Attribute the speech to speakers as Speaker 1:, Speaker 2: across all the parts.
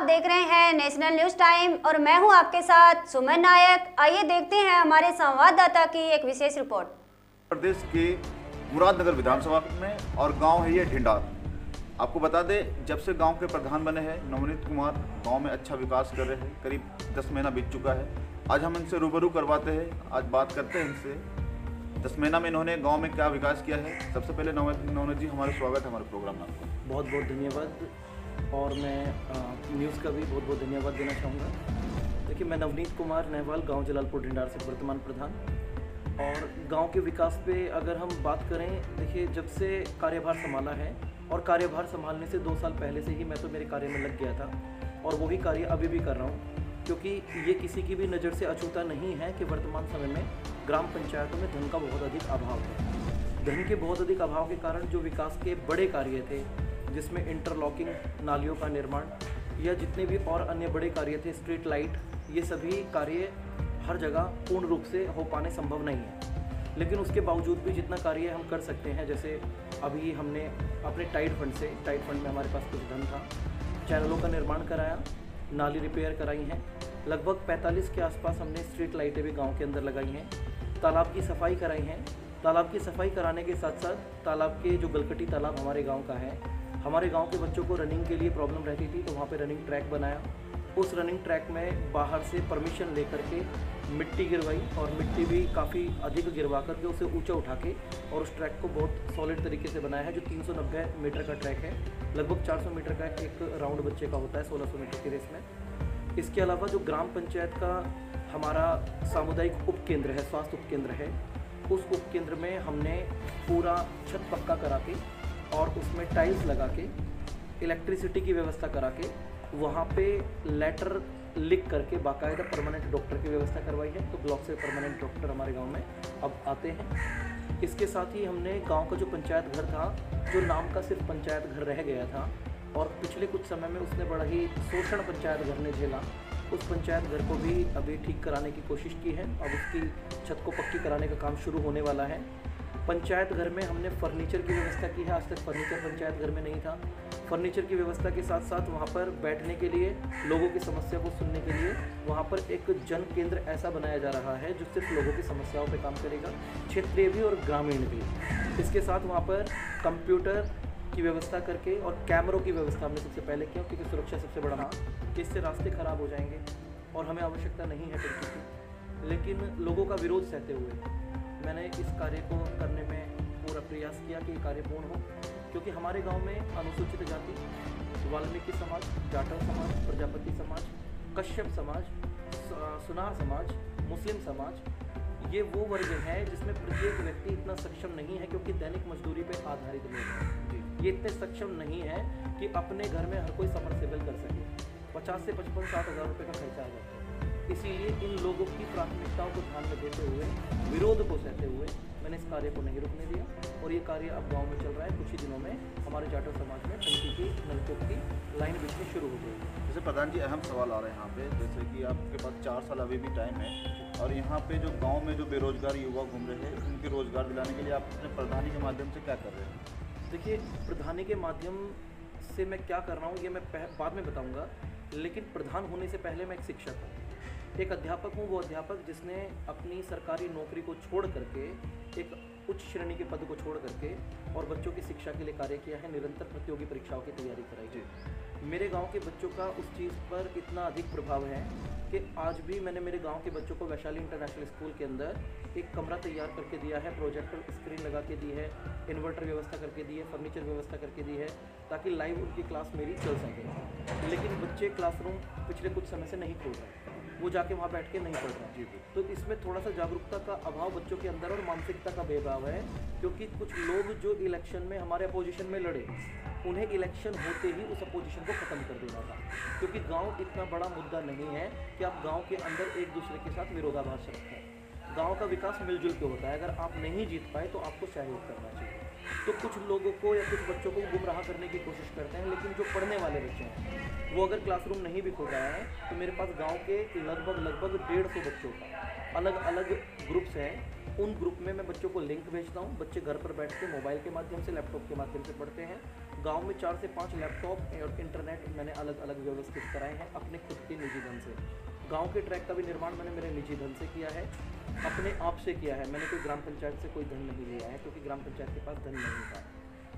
Speaker 1: देख रहे हैं नेशनल न्यूज टाइम और मैं हूं आपके साथ सुमन नायक। आइए देखते हैं हमारे संवाददाता की एक विशेष रिपोर्ट।
Speaker 2: प्रदेश के मुरादनगर विधानसभा में और गांव है ये ढिंडार। आपको बता दें, जब से गांव के प्रधान बने हैं नवनीत कुमार, गांव में अच्छा विकास कर रहे हैं। करीब 10 महीना बीत चुका है। आज हम इनसे रूबरू करवाते हैं, आज बात करते हैं इनसे 10 महीना में इन्होंने गांव में क्या विकास किया है। सबसे पहले नवनीत जी, हमारा स्वागत है हमारे प्रोग्राम में। आपको
Speaker 3: बहुत बहुत धन्यवाद और मैं न्यूज़ का भी बहुत बहुत धन्यवाद देना चाहूँगा। देखिए, मैं नवनीत कुमार नहवाल, गांव जलालपुर ढिंडार से वर्तमान प्रधान। और गांव के विकास पे अगर हम बात करें, देखिए जब से कार्यभार संभाला है और कार्यभार संभालने से 2 साल पहले से ही मैं तो मेरे कार्य में लग गया था और वही कार्य अभी भी कर रहा हूँ, क्योंकि ये किसी की भी नज़र से अछूता नहीं है कि वर्तमान समय में ग्राम पंचायतों में धन का बहुत अधिक अभाव है। धन के बहुत अधिक अभाव के कारण जो विकास के बड़े कार्य थे, जिसमें इंटरलॉकिंग, नालियों का निर्माण या जितने भी और अन्य बड़े कार्य थे, स्ट्रीट लाइट, ये सभी कार्य हर जगह पूर्ण रूप से हो पाने संभव नहीं है। लेकिन उसके बावजूद भी जितना कार्य हम कर सकते हैं, जैसे अभी हमने अपने टाइड फंड में हमारे पास कुछ धन था, चैनलों का निर्माण कराया, नाली रिपेयर कराई हैं, लगभग 45 के आसपास हमने स्ट्रीट लाइटें भी गाँव के अंदर लगाई हैं, तालाब की सफाई कराई हैं। तालाब की सफाई कराने के साथ साथ तालाब के जो गलकटी तालाब हमारे गांव का है, हमारे गांव के बच्चों को रनिंग के लिए प्रॉब्लम रहती थी, तो वहाँ पे रनिंग ट्रैक बनाया। उस रनिंग ट्रैक में बाहर से परमिशन लेकर के मिट्टी गिरवाई और मिट्टी भी काफ़ी अधिक गिरवा करके उसे ऊंचा उठा के और उस ट्रैक को बहुत सॉलिड तरीके से बनाया है, जो 390 मीटर का ट्रैक है। लगभग 400 मीटर का एक राउंड बच्चे का होता है 1600 मीटर की रेस में। इसके अलावा जो ग्राम पंचायत का हमारा सामुदायिक उपकेंद्र है, स्वास्थ्य उपकेंद्र है, उस उपकेंद्र में हमने पूरा छत पक्का करा के और उसमें टाइल्स लगा के, इलेक्ट्रिसिटी की व्यवस्था करा के, वहाँ पे लेटर लिख करके बाकायदा परमानेंट डॉक्टर की व्यवस्था करवाई है। तो ब्लॉक से परमानेंट डॉक्टर हमारे गांव में अब आते हैं। इसके साथ ही हमने गांव का जो पंचायत घर था, जो नाम का सिर्फ पंचायत घर रह गया था और पिछले कुछ समय में उसने बड़ा ही शोषण पंचायत घर ने झेला, उस पंचायत घर को भी अभी ठीक कराने की कोशिश की है। अब उसकी छत को पक्की कराने का काम शुरू होने वाला है। पंचायत घर में हमने फर्नीचर की व्यवस्था की है। आज तक फर्नीचर पंचायत घर में नहीं था। फर्नीचर की व्यवस्था के साथ साथ वहाँ पर बैठने के लिए, लोगों की समस्या को सुनने के लिए वहाँ पर एक जन केंद्र ऐसा बनाया जा रहा है जो सिर्फ लोगों की समस्याओं पे काम करेगा, क्षेत्रीय भी और ग्रामीण भी। इसके साथ वहाँ पर कंप्यूटर की व्यवस्था करके और कैमरों की व्यवस्था हमने सबसे पहले किया, क्योंकि सुरक्षा सबसे बड़ा हाँ, इससे रास्ते खराब हो जाएंगे और हमें आवश्यकता नहीं है टंकी की। लेकिन लोगों का विरोध सहते हुए मैंने इस कार्य को करने में पूरा प्रयास किया कि ये कार्य पूर्ण हो, क्योंकि हमारे गांव में अनुसूचित जाति, वाल्मीकि समाज, जाटव समाज, प्रजापति समाज, कश्यप समाज, सुनार समाज, मुस्लिम समाज, ये वो वर्ग है जिसमें प्रत्येक व्यक्ति इतना सक्षम नहीं है, क्योंकि दैनिक मजदूरी पे आधारित लोग हैं। ये इतने सक्षम नहीं है कि अपने घर में हर कोई समरसेबल कर सके। 50 से 55-60 हज़ार रुपये का खर्चा आ जाता है। इसीलिए इन लोगों की प्राथमिकताओं को ध्यान में देते हुए, विरोध को सहते हुए मैंने इस कार्य को नहीं रुकने दिया और ये कार्य अब गांव में चल रहा है। कुछ ही दिनों में हमारे जाटव समाज में टंकी की, नलकूप की लाइन बिछनी शुरू हो जाएगी।
Speaker 2: जैसे प्रधान जी, अहम सवाल आ रहे हैं यहाँ पे, जैसे कि आपके पास 4 साल अभी भी टाइम है और यहाँ पे जो गाँव में जो बेरोजगार युवा घूम रहे हैं, उनके रोजगार दिलाने के लिए आप अपने प्रधानी के माध्यम से क्या कर रहे हैं?
Speaker 3: देखिए, प्रधानी के माध्यम से मैं क्या कर रहा हूँ ये मैं बाद में बताऊँगा, लेकिन प्रधान होने से पहले मैं एक शिक्षक हूँ, एक अध्यापक हूँ। वो अध्यापक जिसने अपनी सरकारी नौकरी को छोड़ करके, एक उच्च श्रेणी के पद को छोड़ करके और बच्चों की शिक्षा के लिए कार्य किया है, निरंतर प्रतियोगी परीक्षाओं की तैयारी कराई है। मेरे गांव के बच्चों का उस चीज़ पर इतना अधिक प्रभाव है कि आज भी मैंने मेरे गांव के बच्चों को वैशाली इंटरनेशनल स्कूल के अंदर एक कमरा तैयार करके दिया है, प्रोजेक्टर स्क्रीन लगा के दी है, इन्वर्टर व्यवस्था करके दी है, फर्नीचर व्यवस्था करके दी है, ताकि लाइव उनकी क्लास मेरी चल सके। लेकिन बच्चे क्लासरूम पिछले कुछ समय से नहीं खोल रहे, वो जाके वहाँ बैठ के नहीं पढ़ रहे। तो इसमें थोड़ा सा जागरूकता का अभाव बच्चों के अंदर और मानसिकता का भेदभाव है, क्योंकि कुछ लोग जो इलेक्शन में हमारे अपोजिशन में लड़े, उन्हें इलेक्शन होते ही उस अपोजिशन को ख़त्म कर देना था, क्योंकि गांव इतना बड़ा मुद्दा नहीं है कि आप गांव के अंदर एक दूसरे के साथ विरोधाभास रखें। गांव का विकास मिलजुल के होता है। अगर आप नहीं जीत पाए तो आपको सहयोग करना चाहिए। तो कुछ लोगों को या कुछ बच्चों को गुमराह करने की कोशिश करते हैं, लेकिन जो पढ़ने वाले बच्चे हैं वो अगर क्लासरूम नहीं भी खोल रहा है, तो मेरे पास गांव के लगभग 150 बच्चों का अलग अलग ग्रुप्स हैं। उन ग्रुप में मैं बच्चों को लिंक भेजता हूँ, बच्चे घर पर बैठ के मोबाइल के माध्यम से, लैपटॉप के माध्यम से पढ़ते हैं गांव में 4 से 5 लैपटॉप और इंटरनेट मैंने अलग अलग व्यवस्थित कराए हैं अपने खुद के निजी धन से। गांव के ट्रैक का भी निर्माण मैंने मेरे निजी धन से किया है, अपने आप से किया है। मैंने कोई ग्राम पंचायत से कोई धन नहीं लिया है, क्योंकि ग्राम पंचायत के पास धन नहीं था।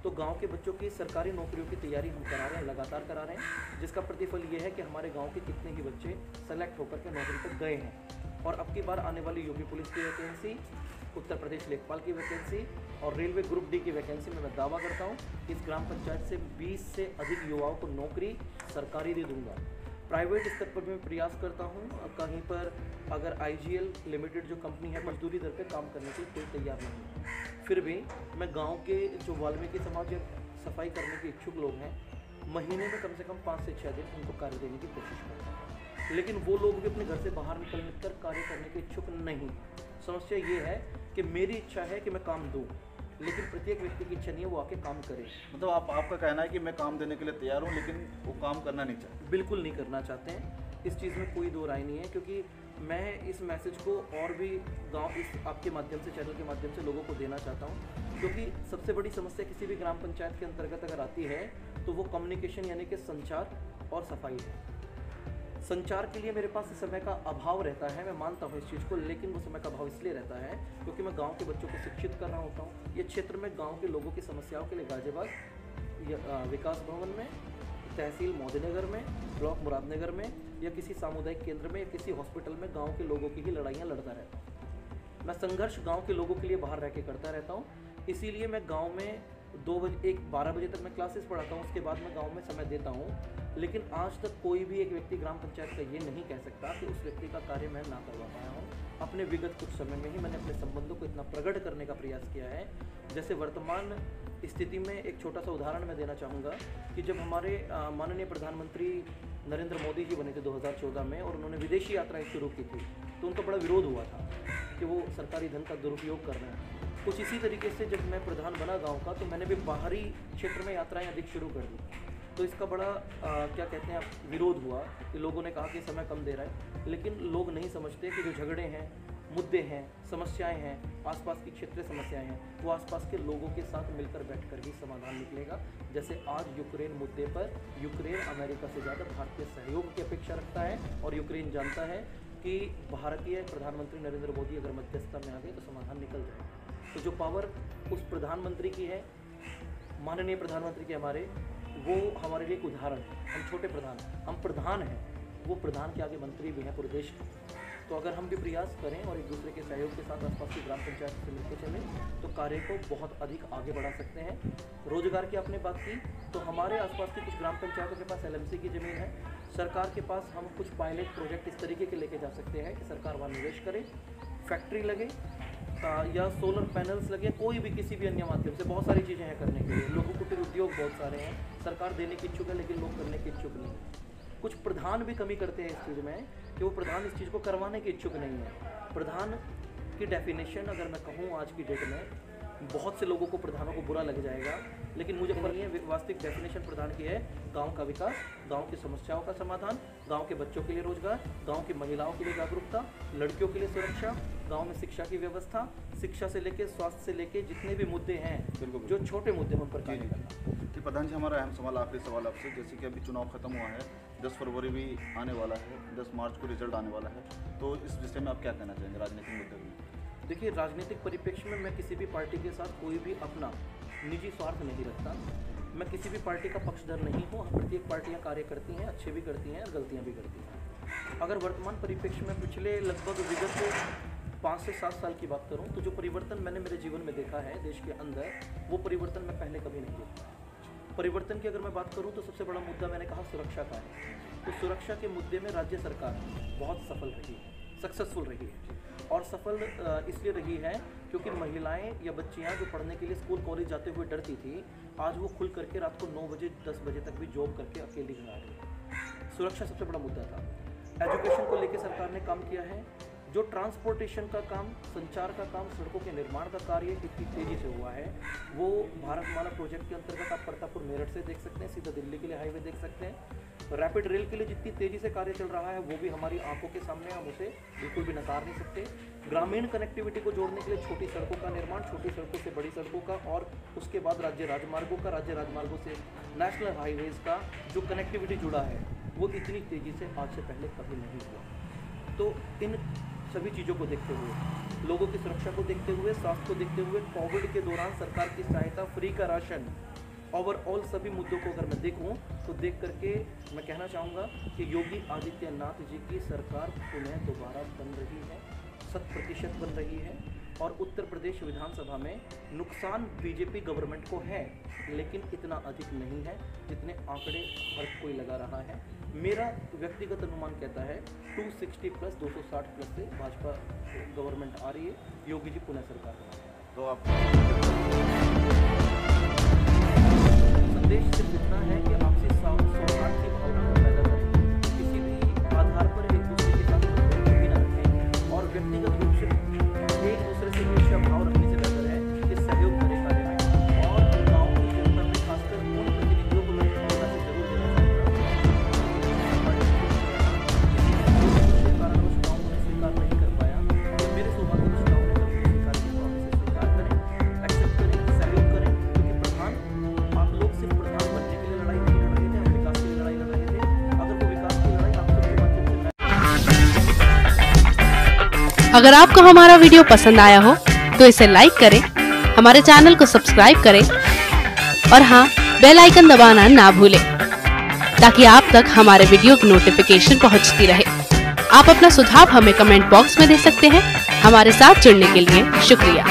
Speaker 3: तो गांव के बच्चों की सरकारी नौकरियों की तैयारी हम करा रहे हैं, लगातार करा रहे हैं, जिसका प्रतिफल ये है कि हमारे गांव के कितने ही बच्चे सेलेक्ट होकर के नौकरी तक गए हैं। और अब की बार आने वाली यूपी पुलिस की वैकेंसी, उत्तर प्रदेश लेखपाल की वैकेंसी और रेलवे ग्रुप डी की वैकेंसी में मैं दावा करता हूँ इस ग्राम पंचायत से 20 से अधिक युवाओं को नौकरी सरकारी दे दूंगा। प्राइवेट स्तर पर मैं प्रयास करता हूँ, कहीं पर अगर IGL लिमिटेड जो कंपनी है मजदूरी दर पे काम करने के लिए कोई तैयार नहीं है, फिर भी मैं गांव के जो वाल्मीकि समाज या सफाई करने के इच्छुक लोग हैं, महीने में कम से कम 5 से 6 दिन उनको कार्य देने की कोशिश करता हूँ। लेकिन वो लोग भी अपने घर से बाहर निकल कर कार्य करने के इच्छुक नहीं। समस्या ये है कि मेरी इच्छा है कि मैं काम दूँ, लेकिन प्रत्येक व्यक्ति की इच्छा नहीं है वो आके काम करे।
Speaker 2: मतलब आपका कहना है कि मैं काम देने के लिए तैयार हूँ, लेकिन वो काम करना नहीं चाहते?
Speaker 3: बिल्कुल नहीं करना चाहते हैं, इस चीज़ में कोई दो राय नहीं है। क्योंकि मैं इस मैसेज को और भी गांव इस आपके माध्यम से, चैनल के माध्यम से लोगों को देना चाहता हूं, क्योंकि सबसे बड़ी समस्या किसी भी ग्राम पंचायत के अंतर्गत अगर आती है तो वो कम्युनिकेशन यानी कि संचार और सफाई है। संचार के लिए मेरे पास समय का अभाव रहता है, मैं मानता हूँ इस चीज़ को, लेकिन वो समय का अभाव इसलिए रहता है क्योंकि मैं गांव के बच्चों को शिक्षित कर रहा होता हूँ। ये क्षेत्र में गांव के लोगों की समस्याओं के लिए गाजियाबाद विकास भवन में, तहसील मोदीनगर में, ब्लॉक मुरादनगर में या किसी सामुदायिक केंद्र में या किसी हॉस्पिटल में गाँव के लोगों की ही लड़ाइयाँ लड़ता रहता हूँ। मैं संघर्ष गाँव के लोगों के लिए बाहर रह के करता रहता हूँ। इसीलिए मैं गाँव में 12 बजे तक मैं क्लासेस पढ़ाता हूँ, उसके बाद मैं गांव में समय देता हूँ। लेकिन आज तक कोई भी एक व्यक्ति ग्राम पंचायत का ये नहीं कह सकता कि उस व्यक्ति का कार्य मैं ना करवा पाया हूँ। अपने विगत कुछ समय में ही मैंने अपने संबंधों को इतना प्रकट करने का प्रयास किया है। जैसे वर्तमान स्थिति में एक छोटा सा उदाहरण मैं देना चाहूँगा कि जब हमारे माननीय प्रधानमंत्री नरेंद्र मोदी जी बने थे 2014 में और उन्होंने विदेशी यात्राएँ शुरू की थी, तो उनका बड़ा विरोध हुआ था कि वो सरकारी धन का दुरुपयोग कर रहे हैं। कुछ इसी तरीके से जब मैं प्रधान बना गांव का, तो मैंने भी बाहरी क्षेत्र में यात्राएं अधिक शुरू कर दी। तो इसका बड़ा क्या कहते हैं विरोध हुआ कि लोगों ने कहा कि समय कम दे रहा है, लेकिन लोग नहीं समझते कि जो झगड़े हैं, मुद्दे हैं, समस्याएं हैं, आसपास की क्षेत्रीय समस्याएं हैं, वो आसपास के लोगों के साथ मिलकर बैठकर ही समाधान निकलेगा। जैसे आज यूक्रेन मुद्दे पर यूक्रेन अमेरिका से ज़्यादा भारतीय सहयोग की अपेक्षा रखता है और यूक्रेन जानता है कि भारतीय प्रधानमंत्री नरेंद्र मोदी अगर मध्यस्थता में आ गए तो समाधान निकल जाएगा। तो जो पावर उस प्रधानमंत्री की है, माननीय प्रधानमंत्री के हमारे, वो हमारे लिए एक उदाहरण है। हम छोटे प्रधान, हम प्रधान हैं, वो प्रधान के आगे मंत्री भी हैं पूरे देश के। तो अगर हम भी प्रयास करें और एक दूसरे के सहयोग के साथ आसपास की ग्राम पंचायत से मिलकर चलें तो कार्य को बहुत अधिक आगे बढ़ा सकते हैं। रोजगार की आपने बात की, तो हमारे आसपास की कुछ ग्राम पंचायतों के पास LMC की ज़मीन है। सरकार के पास हम कुछ पायलट प्रोजेक्ट इस तरीके के लेके जा सकते हैं कि सरकार वहाँ निवेश करे, फैक्ट्री लगे या सोलर पैनल्स लगे, कोई भी किसी भी अन्य माध्यम से बहुत सारी चीज़ें हैं करने के लिए। लोगों कुटीर उद्योग बहुत सारे हैं, सरकार देने की इच्छुक है, लेकिन लोग करने के इच्छुक नहीं है। कुछ प्रधान भी कमी करते हैं इस चीज़ में कि वो प्रधान इस चीज़ को करवाने के इच्छुक नहीं है। प्रधान की डेफिनेशन अगर मैं कहूँ आज की डेट में, बहुत से लोगों को प्रधानों को बुरा लग जाएगा, लेकिन मुझे पता नहीं है वास्तविक डेफिनेशन प्रधान की है गांव का विकास, गांव की समस्याओं का समाधान, गांव के बच्चों के लिए रोजगार, गांव की महिलाओं के लिए जागरूकता, लड़कियों के लिए सुरक्षा, गांव में शिक्षा की व्यवस्था, शिक्षा से लेके स्वास्थ्य से लेके जितने भी मुद्दे हैं,
Speaker 2: बिल्कुल
Speaker 3: जो छोटे मुद्दे हैं उन पर कार्य करना।
Speaker 2: कि प्रधान जी, हमारा अहम सवाल, आखिरी सवाल आपसे, जैसे कि अभी चुनाव खत्म हुआ है, 10 फरवरी भी आने वाला है, 10 मार्च को रिजल्ट आने वाला है, तो इस विषय में आप क्या कहना चाहेंगे राजनीतिक मुद्दे में?
Speaker 3: देखिए, राजनीतिक परिप्रेक्ष्य में मैं किसी भी पार्टी के साथ कोई भी अपना निजी स्वार्थ नहीं रखता। मैं किसी भी पार्टी का पक्षधर नहीं हूँ। प्रत्येक पार्टियाँ कार्य करती हैं, अच्छे भी करती हैं और गलतियाँ भी करती हैं। अगर वर्तमान परिप्रेक्ष्य में पिछले लगभग विगत 5 से 7 साल की बात करूँ तो जो परिवर्तन मैंने मेरे जीवन में देखा है देश के अंदर, वो परिवर्तन मैं पहले कभी नहीं देखा। परिवर्तन की अगर मैं बात करूँ तो सबसे बड़ा मुद्दा मैंने कहा सुरक्षा का है। तो सुरक्षा के मुद्दे में राज्य सरकार बहुत सफल रही है, सक्सेसफुल रही है। और सफल इसलिए रही है क्योंकि महिलाएं या बच्चियां जो पढ़ने के लिए स्कूल कॉलेज जाते हुए डरती थी, आज वो खुल करके रात को 9 बजे 10 बजे तक भी जॉब करके अकेली घर आ रही है। सुरक्षा सबसे बड़ा मुद्दा था। एजुकेशन को लेकर सरकार ने काम किया है। जो ट्रांसपोर्टेशन का काम, संचार का काम, सड़कों के निर्माण का कार्य इतनी तेज़ी से हुआ है, वो भारतमाला प्रोजेक्ट के अंतर्गत आप प्रतापपुर मेरठ से देख सकते हैं, सीधा दिल्ली के लिए हाईवे देख सकते हैं। रैपिड रेल के लिए जितनी तेजी से कार्य चल रहा है वो भी हमारी आंखों के सामने, हम उसे बिल्कुल भी नकार नहीं सकते। ग्रामीण कनेक्टिविटी को जोड़ने के लिए छोटी सड़कों का निर्माण, छोटी सड़कों से बड़ी सड़कों का, और उसके बाद राज्य राजमार्गों का, राज्य राजमार्गों से नेशनल हाईवेज का जो कनेक्टिविटी जुड़ा है वो इतनी तेज़ी से आज से पहले कभी नहीं हुआ। तो इन सभी चीज़ों को देखते हुए, लोगों की सुरक्षा को देखते हुए, स्वास्थ्य को देखते हुए, कोविड के दौरान सरकार की सहायता, फ्री का राशन, ओवरऑल सभी मुद्दों को अगर मैं देखूं तो देख करके मैं कहना चाहूँगा कि योगी आदित्यनाथ जी की सरकार पुनः दोबारा बन रही है, 100% बन रही है। और उत्तर प्रदेश विधानसभा में नुकसान बीजेपी गवर्नमेंट को है, लेकिन इतना अधिक नहीं है जितने आंकड़े हर कोई लगा रहा है। मेरा व्यक्तिगत अनुमान कहता है 260 प्लस 260 प्लस से भाजपा गवर्नमेंट आ रही है, योगी जी पुनः सरकार बना रहे हैं।
Speaker 2: तो आप
Speaker 3: संदेश सिर्फ इतना है कि आपसी सौहार्द की भावना को पैदा करें, किसी भी आधार पर एक दूसरे के साथ भी न रखें, और व्यक्तिगत रूप से एक दूसरे से ईर्ष्या भाव रखने से बेहतर है कि सहयोग करें कार्य में। और गाँव की जनता में खासकर उन प्रतिनिधियों को मैं जनता से जरूर देना चाहूँगा कारणवश गाँव उन्हें स्वीकार नहीं कर पाया, तो मेरे सौभाग्यवश गाँव ने स्वीकार किया, तो इसे स्वीकार करें, एक्सेप्ट करें, सहयोग करें, क्योंकि प्रधान आप लोग सिर्फ प्रधान बनने के लिए लड़ाई नहीं लड़ रहे थे, हम विकास के लिए लड़ाई लड़ रहे थे। अगर वो विकास की लड़ाई आप सबके माध्यम से।
Speaker 4: अगर आपको हमारा वीडियो पसंद आया हो तो इसे लाइक करें, हमारे चैनल को सब्सक्राइब करें और हाँ, बेल आइकन दबाना ना भूलें ताकि आप तक हमारे वीडियो की नोटिफिकेशन पहुंचती रहे। आप अपना सुझाव हमें कमेंट बॉक्स में दे सकते हैं। हमारे साथ जुड़ने के लिए शुक्रिया।